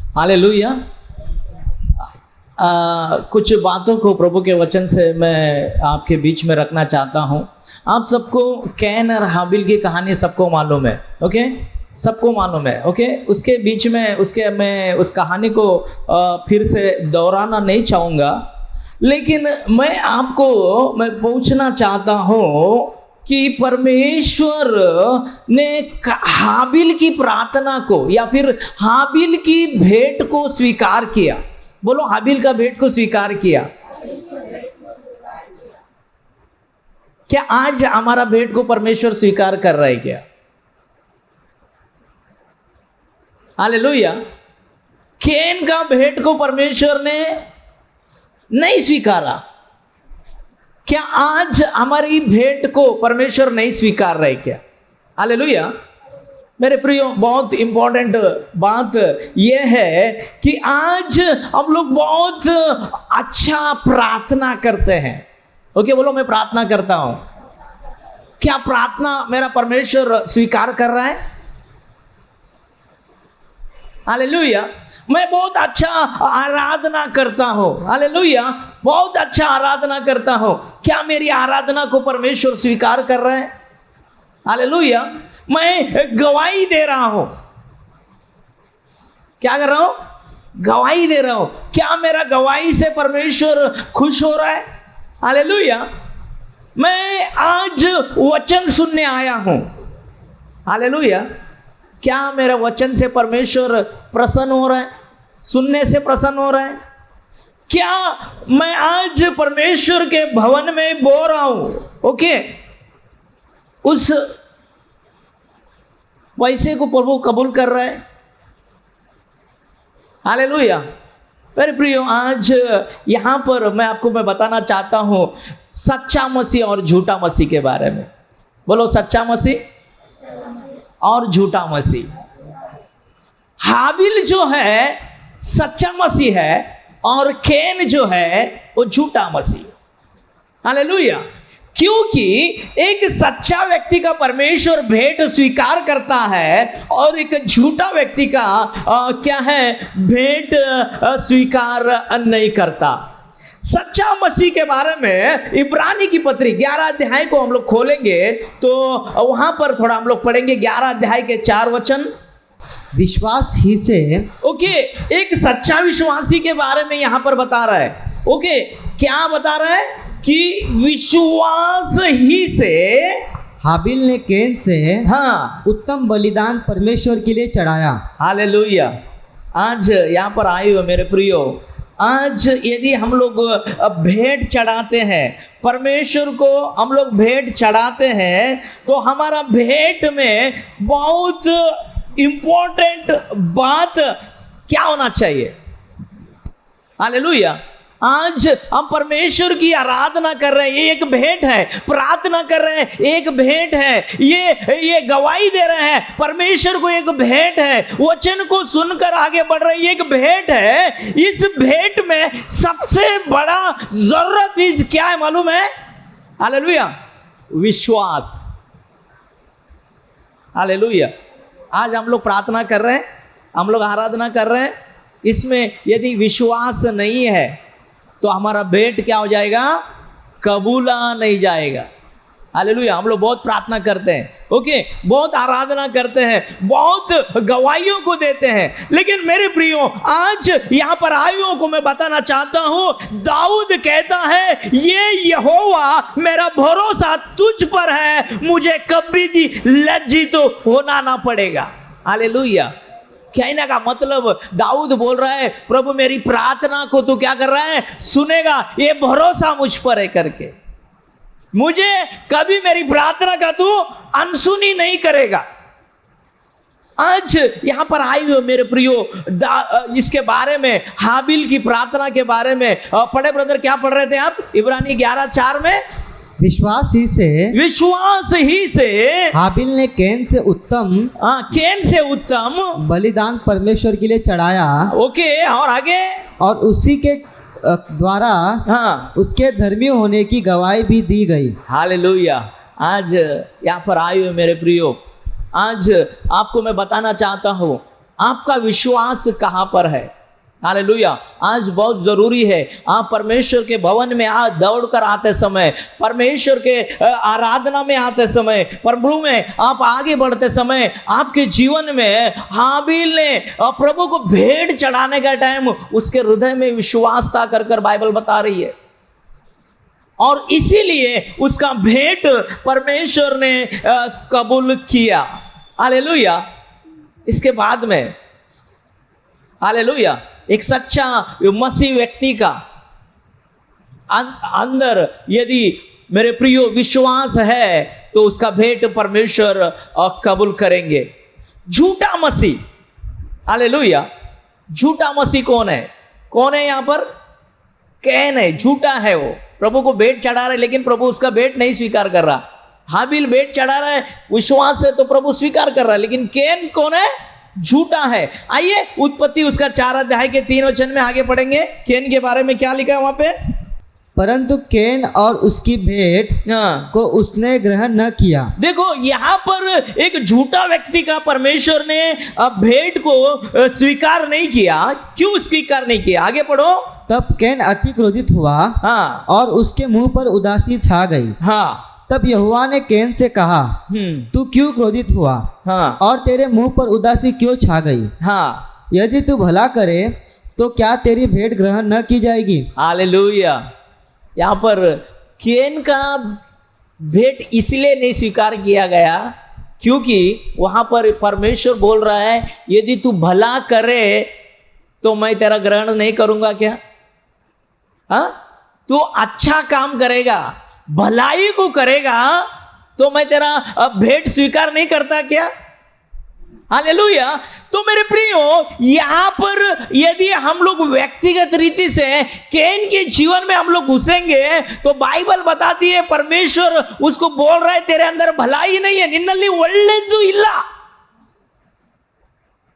Hallelujah. कुछ बातों को प्रभु के वचन से मैं आपके बीच में रखना चाहता हूँ। आप सबको कैन और हाबिल की कहानी सबको मालूम है, ओके? सबको मालूम है, ओके? उसके बीच में मैं उस कहानी को फिर से दोहराना नहीं चाहूँगा, लेकिन मैं पूछना चाहता हूँ कि परमेश्वर ने हाबिल की प्रार्थना को या फिर हाबिल की भेंट को स्वीकार किया। बोलो, हाबिल का भेंट को स्वीकार किया। क्या आज हमारा भेंट को परमेश्वर स्वीकार कर रहा है क्या? हालेलुया। कैन का भेंट को परमेश्वर ने नहीं स्वीकारा। क्या आज हमारी भेंट को परमेश्वर नहीं स्वीकार रहे क्या? हालेलुया। मेरे प्रियो, बहुत इंपॉर्टेंट बात यह है कि आज हम लोग बहुत अच्छा प्रार्थना करते हैं। ओके, बोलो, मैं प्रार्थना करता हूं। क्या प्रार्थना मेरा परमेश्वर स्वीकार कर रहा है? हालेलुया। मैं बहुत अच्छा आराधना करता हूं। हालेलुया, बहुत अच्छा आराधना करता हूं। क्या मेरी आराधना को परमेश्वर स्वीकार कर रहा है? हालेलुया। मैं गवाही दे रहा हूं। क्या कर रहा हूं? गवाही दे रहा हूं। क्या मेरा गवाही से परमेश्वर खुश हो रहा है? हालेलुया। मैं आज वचन सुनने आया हूं। हालेलुया। क्या मेरा वचन से परमेश्वर प्रसन्न हो रहा है? सुनने से प्रसन्न हो रहा है? क्या मैं आज परमेश्वर के भवन में बो रहा हूं? ओके, उस पैसे को प्रभु कबूल कर रहा है? हालेलुया। मेरे प्रियो, आज यहां पर मैं बताना चाहता हूं सच्चा मसीह और झूठा मसीह के बारे में। बोलो, सच्चा मसीह और झूठा मसीह। हाबिल जो है सच्चा मसीह है और कैन जो है वो झूठा मसीह। हालेलुया। क्योंकि एक सच्चा व्यक्ति का परमेश्वर भेंट स्वीकार करता है और एक झूठा व्यक्ति का क्या है, भेंट स्वीकार नहीं करता। सच्चा मसीह के बारे में इब्रानी की पत्री 11 अध्याय को हम लोग खोलेंगे तो वहां पर थोड़ा हम लोग पढ़ेंगे 11 अध्याय के 4 वचन। विश्वास ही से, ओके, एक सच्चा विश्वासी के बारे में यहां पर बता रहा है। ओके, क्या बता रहा है कि विश्वास ही से हाबिल ने कैन से उत्तम बलिदान परमेश्वर के लिए चढ़ाया। हालेलुया। आज यहाँ पर आए हुए मेरे प्रियो, आज यदि हम लोग भेंट चढ़ाते हैं, परमेश्वर को हम लोग भेंट चढ़ाते हैं, तो हमारा भेंट में बहुत इंपॉर्टेंट बात क्या होना चाहिए? हालेलुया। आज हम परमेश्वर की आराधना कर रहे हैं, ये एक भेंट है। प्रार्थना कर रहे हैं, एक भेंट है। ये गवाही दे रहे हैं, परमेश्वर को एक भेंट है। वचन को सुनकर आगे बढ़ रहे हैं, ये एक भेंट है। इस भेंट में सबसे बड़ा जरूरत चीज क्या है मालूम है? हालेलुया, विश्वास। हालेलुया। आज हम लोग प्रार्थना कर रहे हैं, हम लोग आराधना कर रहे हैं, इसमें यदि विश्वास नहीं है तो हमारा भेंट क्या हो जाएगा? कबूला नहीं जाएगा। हालेलुया। हम लोग बहुत प्रार्थना करते हैं, ओके, बहुत आराधना करते हैं, बहुत गवाहियों को देते हैं, लेकिन मेरे प्रियो, आज यहां पर आयुओं को मैं बताना चाहता हूं, दाऊद कहता है, ये यहोवा मेरा भरोसा तुझ पर है, मुझे कभी भी लज्जित तो होना ना पड़ेगा। हालेलुया। कहने का मतलब दाऊद बोल रहा है, प्रभु मेरी प्रार्थना को तू क्या कर रहा है? सुनेगा, ये भरोसा मुझ पर है करके। मुझे कभी मेरी प्रार्थना का तू अनसुनी नहीं करेगा। आज यहां पर आए हुए मेरे प्रियो, इसके बारे में, हाबिल की प्रार्थना के बारे में पढ़े। ब्रदर, क्या पढ़ रहे थे आप? इब्रानी 11:4 में विश्वास ही से हाबिल ने कैन से उत्तम बलिदान परमेश्वर के लिए चढ़ाया। ओके, और आगे, और उसी के द्वारा उसके धर्मी होने की गवाही भी दी गई। हालेलुया। आज यहाँ पर आए हुए मेरे प्रियो, आज आपको मैं बताना चाहता हूँ, आपका विश्वास कहां पर है? हालेलुया। आज बहुत जरूरी है, आप परमेश्वर के भवन में दौड़कर आते समय, परमेश्वर के आराधना में आते समय, प्रभु में आप आगे बढ़ते समय, आपके जीवन में हाबिल ने प्रभु को भेंट चढ़ाने का टाइम उसके हृदय में विश्वास था कर बाइबल बता रही है, और इसीलिए उसका भेंट परमेश्वर ने कबूल किया। हालेलुया। इसके बाद में हालेलुया एक सच्चा मसीह व्यक्ति का अंदर यदि मेरे प्रियो विश्वास है तो उसका भेंट परमेश्वर कबूल करेंगे। झूठा मसीह, हालेलुया, झूठा मसीह कौन है? कौन है यहां पर? कैन है, झूठा है। वो प्रभु को भेंट चढ़ा रहा है लेकिन प्रभु उसका भेंट नहीं स्वीकार कर रहा। हाबिल भेंट चढ़ा रहा है विश्वास से तो प्रभु स्वीकार कर रहा है, लेकिन कैन कौन है? झूठा है। आइए उत्पत्ति उसका 4 अध्याय के 3 वचन में आगे पढ़ेंगे। कैन के बारे में क्या लिखा है वहां पे? परंतु कैन और उसकी भेंट को उसने ग्रहण न किया। देखो यहां पर एक झूठा व्यक्ति का परमेश्वर ने भेंट को स्वीकार नहीं किया। क्यों स्वीकार नहीं किया? आगे पढ़ो। तब कैन अति क्रोधित हुआ और उसके मुंह पर उदासी छा गई। तब यहोवा ने कैन से कहा, तू क्यों क्रोधित हुआ और तेरे मुंह पर उदासी क्यों छा गई? यदि तू भला करे तो क्या तेरी भेंट ग्रहण न की जाएगी? हालेलुया। यहाँ पर कैन का भेंट इसलिए नहीं स्वीकार किया गया क्योंकि वहां पर परमेश्वर बोल रहा है यदि तू भला करे तो मैं तेरा ग्रहण नहीं करूंगा क्या? तू अच्छा काम करेगा, भलाई को करेगा तो मैं तेरा भेंट स्वीकार नहीं करता क्या? हालेलुया। तो मेरे प्रियो यहां पर यदि हम लोग व्यक्तिगत रीति से कैन के जीवन में हम लोग घुसेंगे तो बाइबल बताती है परमेश्वर उसको बोल रहा है तेरे अंदर भलाई नहीं है, निन्नली ಒಳ್ಳೆಯದು ಇಲ್ಲ।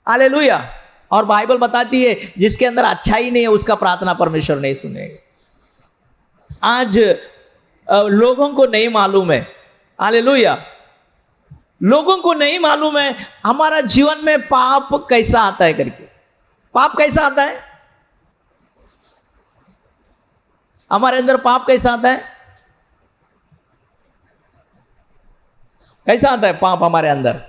हालेलुया। और बाइबल बताती है जिसके अंदर अच्छाई नहीं है उसका प्रार्थना परमेश्वर नहीं सुनेगा। आज लोगों को नहीं मालूम है, हालेलुया, लोगों को नहीं मालूम है हमारा जीवन में पाप कैसा आता है करके। पाप कैसा आता है? हमारे अंदर पाप कैसा आता है? कैसा आता है पाप हमारे अंदर?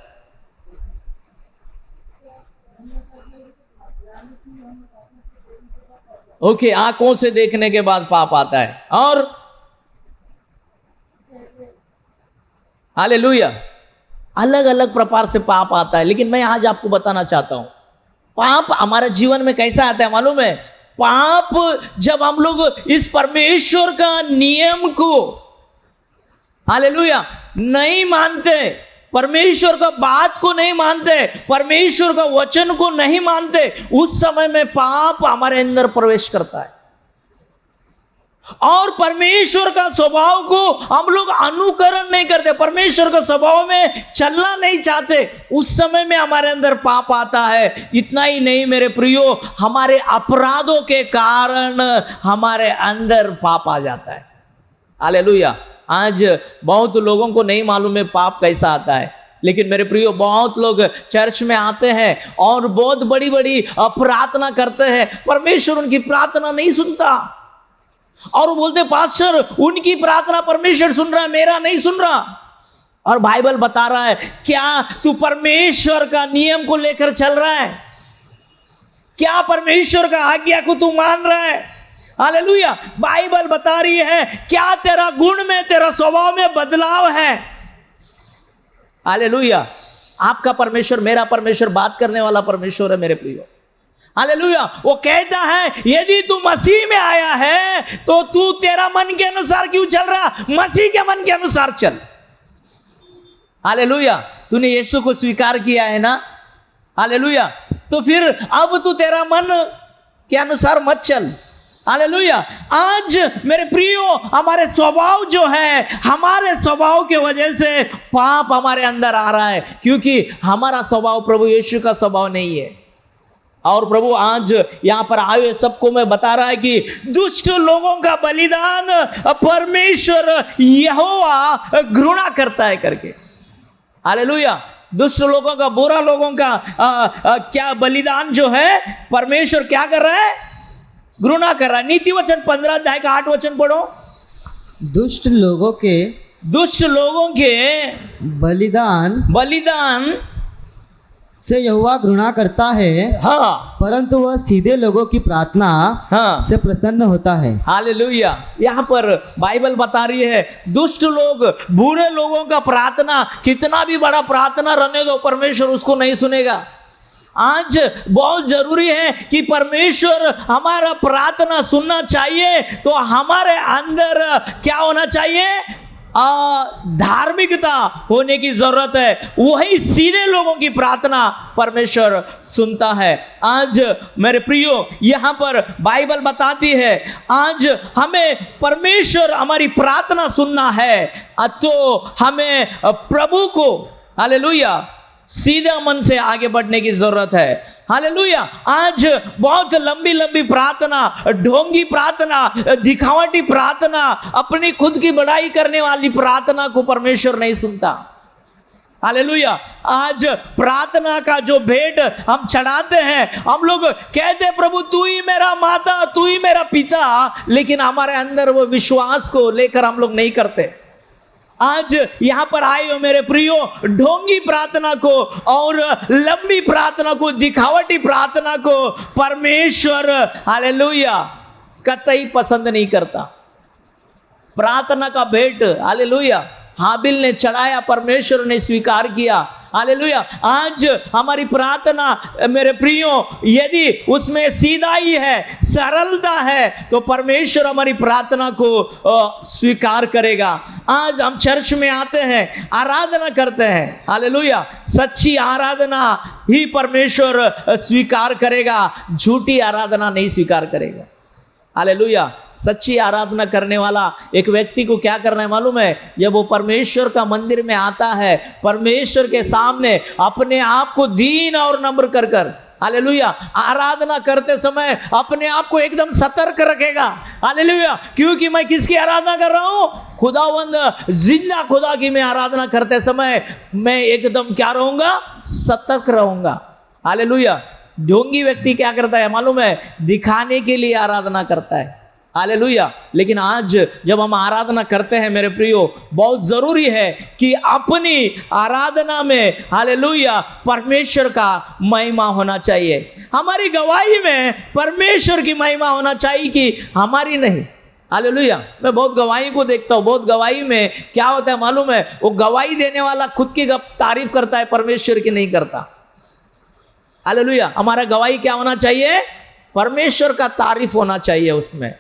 ओके, आंखों से देखने के बाद पाप आता है। और हालेलुया, अलग अलग प्रकार से पाप आता है। लेकिन मैं आज आपको बताना चाहता हूं पाप हमारे जीवन में कैसा आता है मालूम है? पाप जब हम लोग इस परमेश्वर का नियम को हालेलुया नहीं मानते, परमेश्वर का बात को नहीं मानते, परमेश्वर का वचन को नहीं मानते, उस समय में पाप हमारे अंदर प्रवेश करता है और परमेश्वर का स्वभाव को हम लोग अनुकरण नहीं करते, परमेश्वर का स्वभाव में चलना नहीं चाहते, उस समय में हमारे अंदर पाप आता है। इतना ही नहीं मेरे प्रियो, हमारे अपराधों के कारण हमारे अंदर पाप आ जाता है। हालेलुया। आज बहुत लोगों को नहीं मालूम है पाप कैसा आता है, लेकिन मेरे प्रियो बहुत लोग चर्च में आते हैं और बहुत बड़ी बड़ी प्रार्थना करते हैं, परमेश्वर उनकी प्रार्थना नहीं सुनता और वो बोलते पास्टर उनकी प्रार्थना परमेश्वर सुन रहा है, मेरा नहीं सुन रहा। और बाइबल बता रहा है क्या तू परमेश्वर का नियम को लेकर चल रहा है? क्या परमेश्वर का आज्ञा को तू मान रहा है? हालेलुया। बाइबल बता रही है क्या तेरा गुण में, तेरा स्वभाव में बदलाव है? हालेलुया। आपका परमेश्वर, मेरा परमेश्वर बात करने वाला परमेश्वर है मेरे प्रियो। हालेलुया। वो कहता है यदि तू मसीह में आया है तो तू तेरा मन के अनुसार क्यों चल रहा? मसीह के मन के अनुसार चल। हालेलुया। तूने यीशु को स्वीकार किया है ना? हालेलुया। तो फिर अब तू तेरा मन के अनुसार मत चल। हालेलुया। आज मेरे प्रियो हमारे स्वभाव जो है, हमारे स्वभाव के वजह से पाप हमारे अंदर आ रहा है, क्योंकि हमारा स्वभाव प्रभु यीशु का स्वभाव नहीं है। और प्रभु आज यहां पर आए सबको मैं बता रहा है कि दुष्ट लोगों का बलिदान परमेश्वर यहोवा घृणा करता है करके। हालेलुया। दुष्ट लोगों का, बुरा लोगों का क्या बलिदान जो है परमेश्वर क्या कर रहा है? घृणा कर रहा है। नीति वचन 15 अध्याय का 8 वचन पढ़ो। दुष्ट लोगों के बलिदान से यहोवा घृणा करता है, हाँ, परंतु वह सीधे लोगों की प्रार्थना हाँ से प्रसन्न होता है। हालेलुया। यहाँ पर बाइबल बता रही है दुष्ट लोग, बुरे लोगों का प्रार्थना, कितना भी बड़ा प्रार्थना रहने दो, परमेश्वर उसको नहीं सुनेगा। आज बहुत जरूरी है कि परमेश्वर हमारा प्रार्थना सुनना चाहिए, तो हमारे अंदर क्या होना चाहिए? धार्मिकता होने की जरूरत है। वही सीधे लोगों की प्रार्थना परमेश्वर सुनता है। आज मेरे प्रियो, यहाँ पर बाइबल बताती है आज हमें परमेश्वर हमारी प्रार्थना सुनना है, तो हमें प्रभु को हालेलुया सीधा मन से आगे बढ़ने की जरूरत है। हालेलुया। आज बहुत लंबी लंबी प्रार्थना, ढोंगी प्रार्थना, दिखावटी प्रार्थना, अपनी खुद की बड़ाई करने वाली प्रार्थना को परमेश्वर नहीं सुनता। हालेलुया। आज प्रार्थना का जो भेंट हम चढ़ाते हैं, हम लोग कहते हैं प्रभु तू ही मेरा माता, तू ही मेरा पिता, लेकिन हमारे अंदर वो विश्वास को लेकर हम लोग नहीं करते। आज यहां पर आए हो मेरे प्रियो, ढोंगी प्रार्थना को और लंबी प्रार्थना को, दिखावटी प्रार्थना को परमेश्वर हालेलुया कतई पसंद नहीं करता। प्रार्थना का भेंट हालेलुया हाबिल ने चढ़ाया, परमेश्वर ने स्वीकार किया। हालेलुया। आज हमारी प्रार्थना मेरे प्रियो यदि उसमें सीधाई है, सरलता है, तो परमेश्वर हमारी प्रार्थना को स्वीकार करेगा। आज हम चर्च में आते हैं, आराधना करते हैं, हालेलुया, सच्ची आराधना ही परमेश्वर स्वीकार करेगा, झूठी आराधना नहीं स्वीकार करेगा। हालेलुया। सच्ची आराधना करने वाला एक व्यक्ति को क्या करना है मालूम है? जब वो परमेश्वर का मंदिर में आता है, परमेश्वर के सामने अपने आप को दीन और नम्र कर कर हालेलुया आराधना करते समय अपने आप को एकदम सतर्क रखेगा। हालेलुया। क्योंकि मैं किसकी आराधना कर रहा हूं? खुदावंद जिंदा खुदा की मैं आराधना करते समय मैं एकदम क्या रहूंगा? सतर्क रहूंगा। हालेलुया। ढोंगी व्यक्ति क्या करता है मालूम है? दिखाने के लिए आराधना करता है। हालेलुया। लेकिन आज जब हम आराधना करते हैं मेरे प्रियो, बहुत जरूरी है कि अपनी आराधना में हालेलुया परमेश्वर का महिमा होना चाहिए। हमारी गवाही में परमेश्वर की महिमा होना चाहिए कि हमारी नहीं। हालेलुया। मैं बहुत गवाही को देखता हूँ, बहुत गवाही में क्या होता है मालूम है? वो गवाही देने वाला खुद की तारीफ करता है, परमेश्वर की नहीं करता। हालेलुया। हमारा गवाही क्या होना चाहिए? परमेश्वर का तारीफ होना चाहिए उसमें।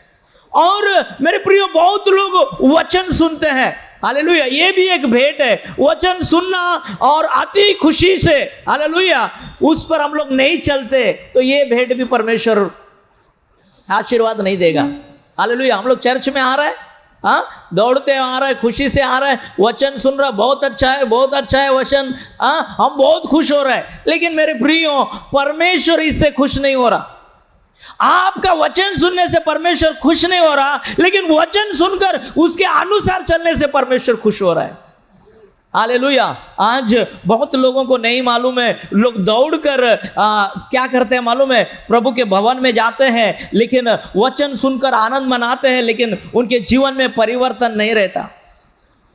और मेरे प्रियो बहुत लोग वचन सुनते हैं, हालेलुया, ये भी एक भेंट है, वचन सुनना और अति खुशी से हालेलुया उस पर हम लोग नहीं चलते तो ये भेंट भी परमेश्वर आशीर्वाद नहीं देगा। हालेलुया। हम लोग चर्च में आ रहे हैं, हाँ, दौड़ते आ रहे हैं, खुशी से आ रहे हैं, वचन सुन रहा, बहुत अच्छा है, बहुत अच्छा है वचन, हाँ, हम बहुत खुश हो रहे हैं। लेकिन मेरे प्रियो परमेश्वर इससे खुश नहीं हो रहा। आपका वचन सुनने से परमेश्वर खुश नहीं हो रहा, लेकिन वचन सुनकर उसके अनुसार चलने से परमेश्वर खुश हो रहा है। हालेलुया। आज बहुत लोगों को नहीं मालूम है, लोग दौड़कर क्या करते हैं मालूम है? प्रभु के भवन में जाते हैं, लेकिन वचन सुनकर आनंद मनाते हैं, लेकिन उनके जीवन में परिवर्तन नहीं रहता।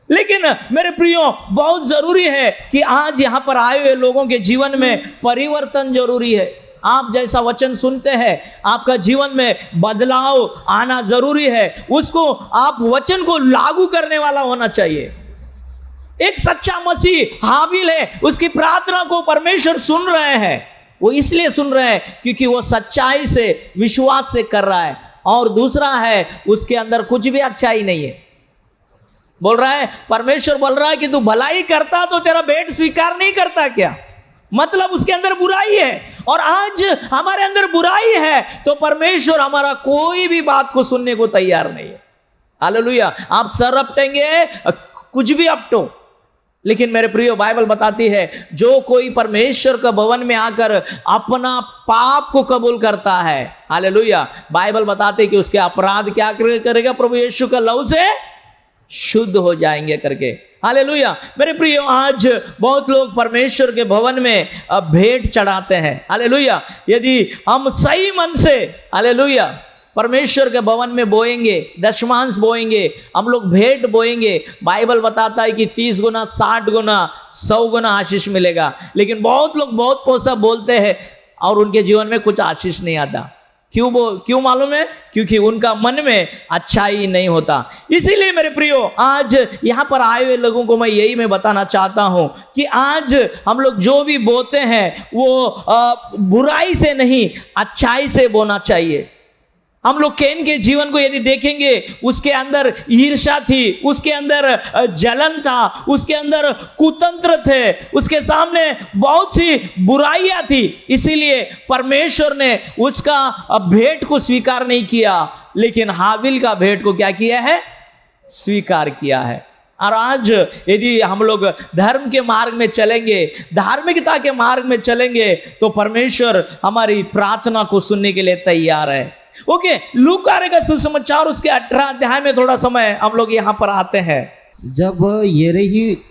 लेकिन मेरे प्रियो बहुत जरूरी है कि आज यहां पर आए हुए लोगों के जीवन में परिवर्तन जरूरी है। आप जैसा वचन सुनते हैं, आपका जीवन में बदलाव आना जरूरी है। उसको आप वचन को लागू करने वाला होना चाहिए। एक सच्चा मसीह हाबिल है, उसकी प्रार्थना को परमेश्वर सुन रहे हैं। वो इसलिए सुन रहे हैं क्योंकि वो सच्चाई से, विश्वास से कर रहा है। और दूसरा है उसके अंदर कुछ भी अच्छाई नहीं है। बोल रहा है, परमेश्वर बोल रहा है कि तू भलाई करता तो तेरा भेंट स्वीकार नहीं करता क्या? मतलब उसके अंदर बुराई है। और आज हमारे अंदर बुराई है तो परमेश्वर हमारा कोई भी बात को सुनने को तैयार नहीं है। हालेलुया। आप सर अपटेंगे, कुछ भी अपटो, लेकिन मेरे प्रियो बाइबल बताती है जो कोई परमेश्वर का भवन में आकर अपना पाप को कबूल करता है, हालेलुया, बाइबल बताते कि उसके अपराध क्या करेगा? प्रभु यीशु का लहू से शुद्ध हो जाएंगे करके। हालेलुया। मेरे प्रियो, आज बहुत लोग परमेश्वर के भवन में भेंट चढ़ाते हैं। हालेलुया। यदि हम सही मन से हालेलुया परमेश्वर के भवन में बोएंगे, दशमांश बोएंगे, हम लोग भेंट बोएंगे, बाइबल बताता है कि 30 गुना, 60 गुना, 100 गुना आशीष मिलेगा। लेकिन बहुत लोग बहुत पोसा बोलते हैं और उनके जीवन में कुछ आशीष नहीं आता। क्यों मालूम है? क्योंकि उनका मन में अच्छाई नहीं होता। इसीलिए मेरे प्रियो, आज यहाँ पर आए हुए लोगों को मैं बताना चाहता हूँ कि आज हम लोग जो भी बोते हैं वो बुराई से नहीं, अच्छाई से बोना चाहिए। हम लोग कैन के जीवन को यदि देखेंगे, उसके अंदर ईर्ष्या थी, उसके अंदर जलन था, उसके अंदर कुतंत्र थे, उसके सामने बहुत सी बुराइयां थी। इसीलिए परमेश्वर ने उसका भेंट को स्वीकार नहीं किया, लेकिन हाबिल का भेंट को क्या किया है? स्वीकार किया है। और आज यदि हम लोग धर्म के मार्ग में चलेंगे, धार्मिकता के मार्ग में चलेंगे, तो परमेश्वर हमारी प्रार्थना को सुनने के लिए तैयार है। ओके, लूका का सुसमाचार उसके 18 अध्याय में थोड़ा समय हम लोग यहाँ पर आते हैं। जब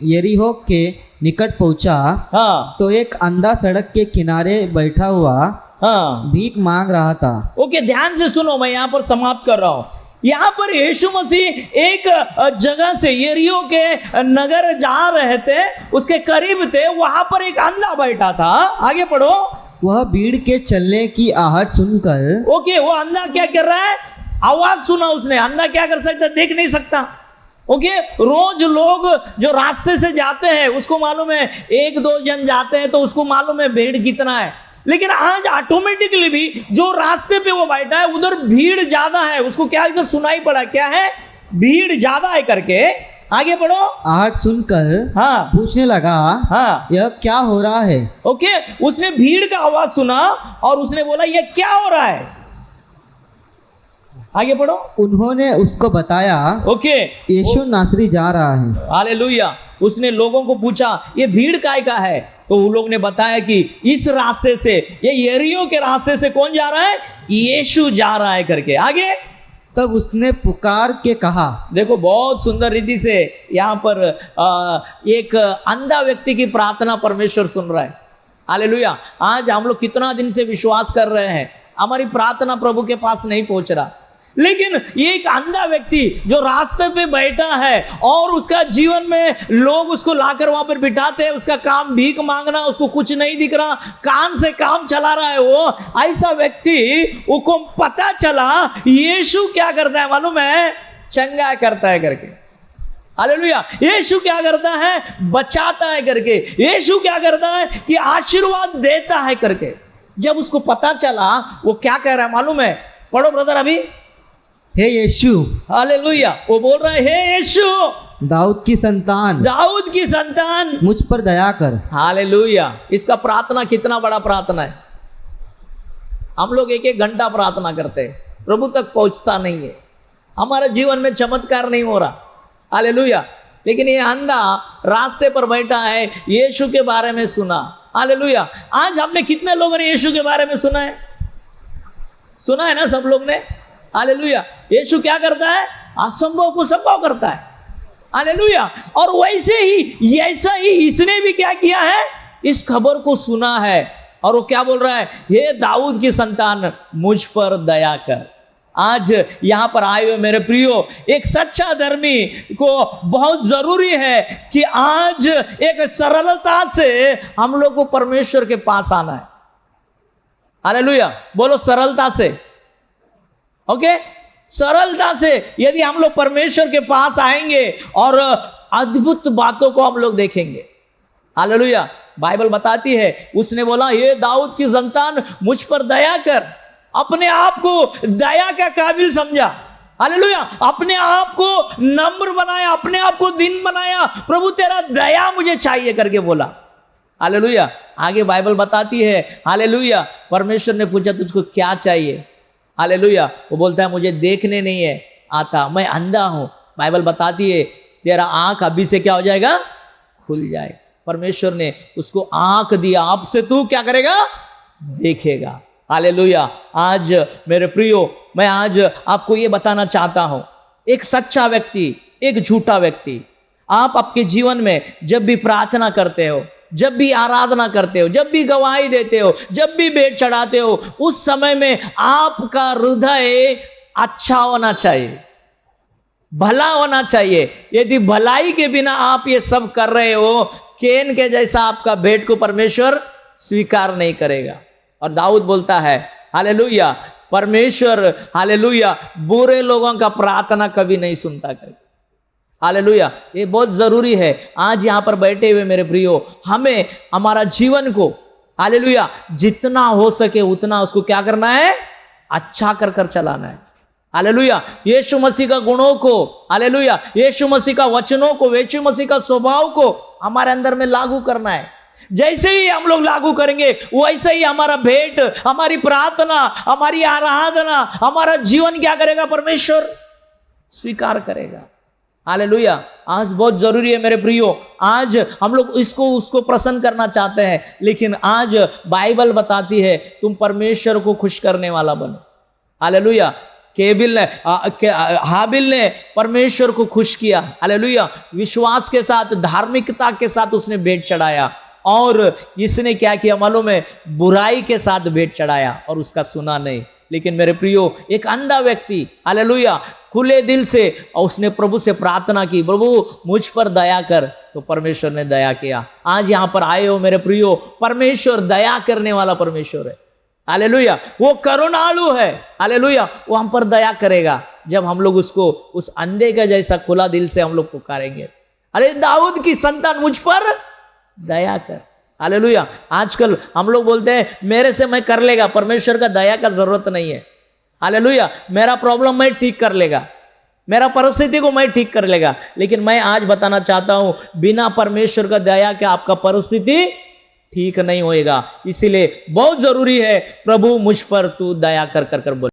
यरीहो के निकट पहुंचा, हाँ, तो एक अंधा सड़क के किनारे बैठा हुआ, हाँ, भीख मांग रहा था। ओके, ध्यान से सुनो, मैं यहाँ पर समाप्त कर रहा हूँ। यहाँ पर यीशु मसीह एक जगह से यरीहो के नगर जा रहे थे, उसके करीब थे, वहां पर एक अंधा बैठा था। आगे पढ़ो। वह भीड़ के चलने की आहट सुनकर, ओके, वो अंधा क्या कर रहा है? आवाज सुना उसने। अंधा क्या कर सकता? देख नहीं सकता। ओके, रोज लोग जो रास्ते से जाते हैं उसको मालूम है, 1-2 जन जाते हैं तो उसको मालूम है भीड़ कितना है। लेकिन आज ऑटोमेटिकली भी जो रास्ते पे वो बैठा है उधर भीड़ ज्यादा है, उसको क्या इधर सुनाई पड़ा? क्या है? भीड़ ज्यादा है करके। आगे बढ़ो। आहट सुनकर, हाँ, पूछने लगा, हाँ, यह क्या हो रहा है? ओके, उसने भीड़ का आवाज सुना और उसने बोला ये क्या हो रहा है? आगे बढ़ो। उन्होंने उसको बताया, ओके, यीशु नासरी जा रहा है। हालेलुया। उसने लोगों को पूछा ये भीड़ काय का है? तो उन लोग ने बताया कि इस रास्ते से, ये यरीहो के रास्ते से कौन जा रहा है? यीशु जा रहा है करके। आगे। तब उसने पुकार के कहा, देखो बहुत सुंदर रीति से यहाँ पर एक अंधा व्यक्ति की प्रार्थना परमेश्वर सुन रहा है। हालेलुया। आज हम लोग कितना दिन से विश्वास कर रहे हैं, हमारी प्रार्थना प्रभु के पास नहीं पहुंच रहा, लेकिन ये एक अंधा व्यक्ति जो रास्ते पे बैठा है और उसका जीवन में लोग उसको लाकर वहां पर बिठाते हैं, उसका काम भीख मांगना, उसको कुछ नहीं दिख रहा, कान से काम चला रहा है वो ऐसा व्यक्ति, उसको पता चला यीशु क्या करता है मालूम है? चंगा करता है करके। हालेलुया। यीशु क्या करता है? बचाता है करके। यीशु क्या करता है? कि आशीर्वाद देता है करके। जब उसको पता चला, वो क्या कह रहा है मालूम है? पढ़ो ब्रदर अभी। हे यीशु, हालेलुया। वो बोल रहा है, हे यीशु, दाऊद की संतान, दाऊद की संतान, मुझ पर दया कर। हालेलुया। इसका प्रार्थना कितना बड़ा प्रार्थना है। हम लोग 1-1 घंटा प्रार्थना करते हैं, प्रभु तक पहुंचता नहीं है, हमारे जीवन में चमत्कार नहीं हो रहा। हालेलुया। लेकिन ये अंधा रास्ते पर बैठा है, यीशु के बारे में सुना। हालेलुया। आज हमने कितने लोगों ने यीशु के बारे में सुना है? सुना है ना सब लोग ने? हालेलुया। यीशु क्या करता है? असंभव को संभव करता है। हालेलुया। और वैसे ही, ऐसा ही इसने भी क्या किया है? इस खबर को सुना है और वो क्या बोल रहा है? हे दाऊद की संतान, मुझ पर दया कर। आज यहां पर आए हुए मेरे प्रियो, एक सच्चा धर्मी को बहुत जरूरी है कि आज एक सरलता से हम लोग को परमेश्वर के पास आना है। हालेलुया। बोलो सरलता से। ओके, सरलता से यदि हम लोग परमेश्वर के पास आएंगे और अद्भुत बातों को हम लोग देखेंगे। हालेलुया। बाइबल बताती है, उसने बोला ये दाऊद की संतान, मुझ पर दया कर। अपने आप को दया का काबिल समझा। हालेलुया। अपने आप को नम्र बनाया, अपने आप को दीन बनाया। प्रभु तेरा दया मुझे चाहिए करके बोला। हालेलुया। आगे बाइबल बताती है, हालेलुया, परमेश्वर ने पूछा तुझको क्या चाहिए? हालेलुया। वो बोलता है मुझे देखने नहीं है आता, मैं अंधा हूं। बाइबल बताती है तेरा आंख अभी से क्या हो जाएगा? खुल जाएगा। परमेश्वर ने उसको आंख दिया, अब से तू क्या करेगा? देखेगा। हालेलुया। आज मेरे प्रियो, मैं आज आपको ये बताना चाहता हूं, एक सच्चा व्यक्ति, एक झूठा व्यक्ति, आप आपके जीवन में जब भी प्रार्थना करते हो, जब भी आराधना करते हो, जब भी गवाही देते हो, जब भी भेंट चढ़ाते हो, उस समय में आपका हृदय अच्छा होना चाहिए, भला होना चाहिए। यदि भलाई के बिना आप ये सब कर रहे हो, केन के जैसा आपका भेंट को परमेश्वर स्वीकार नहीं करेगा। और दाऊद बोलता है हालेलुया, परमेश्वर हालेलुया बुरे लोगों का प्रार्थना कभी नहीं सुनता कर। हालेलुया, ये बहुत जरूरी है। आज यहां पर बैठे हुए मेरे प्रियो, हमें हमारा जीवन को हालेलुया जितना हो सके उतना उसको क्या करना है, अच्छा कर कर चलाना है। हालेलुया, यीशु मसीह का गुणों को, हालेलुया यीशु मसीह का वचनों को, यीशु मसीह का स्वभाव को हमारे अंदर में लागू करना है। जैसे ही हम लोग लागू करेंगे वैसे ही हमारा भेंट, हमारी प्रार्थना, हमारी आराधना, हमारा जीवन क्या करेगा, परमेश्वर स्वीकार करेगा। हालेलुया, आज बहुत जरूरी है मेरे प्रियो। आज हम लोग इसको उसको प्रसन्न करना चाहते हैं, लेकिन आज बाइबल बताती है तुम परमेश्वर को खुश करने वाला बनो। हालेलुया, हाबिल ने परमेश्वर को खुश किया। हालेलुया, विश्वास के साथ, धार्मिकता के साथ उसने भेंट चढ़ाया। और इसने क्या किया मालूम है, बुराई के साथ भेंट चढ़ाया और उसका सुना नहीं। लेकिन मेरे प्रियो, एक अंधा व्यक्ति हालेलुया खुले दिल से और उसने प्रभु से प्रार्थना की, प्रभु मुझ पर दया कर, तो परमेश्वर ने दया किया। आज यहां पर आए हो मेरे प्रियो, परमेश्वर दया करने वाला परमेश्वर है। हालेलुया, वो करुणालु है। हालेलुया, वो हम पर दया करेगा जब हम लोग उसको उस अंधे का जैसा खुला दिल से हम लोग पुकारेंगे। अरे दाऊद की संतान मुझ पर दया कर। हालेलुया, आजकल हम लोग बोलते हैं मेरे से मैं कर लेगा, परमेश्वर का दया का जरूरत नहीं है। हालेलुया, मेरा प्रॉब्लम मैं ठीक कर लेगा, मेरा परिस्थिति को मैं ठीक कर लेगा। लेकिन मैं आज बताना चाहता हूं, बिना परमेश्वर का दया के आपका परिस्थिति ठीक नहीं होएगा। इसीलिए बहुत जरूरी है, प्रभु मुझ पर तू दया कर कर कर बोल।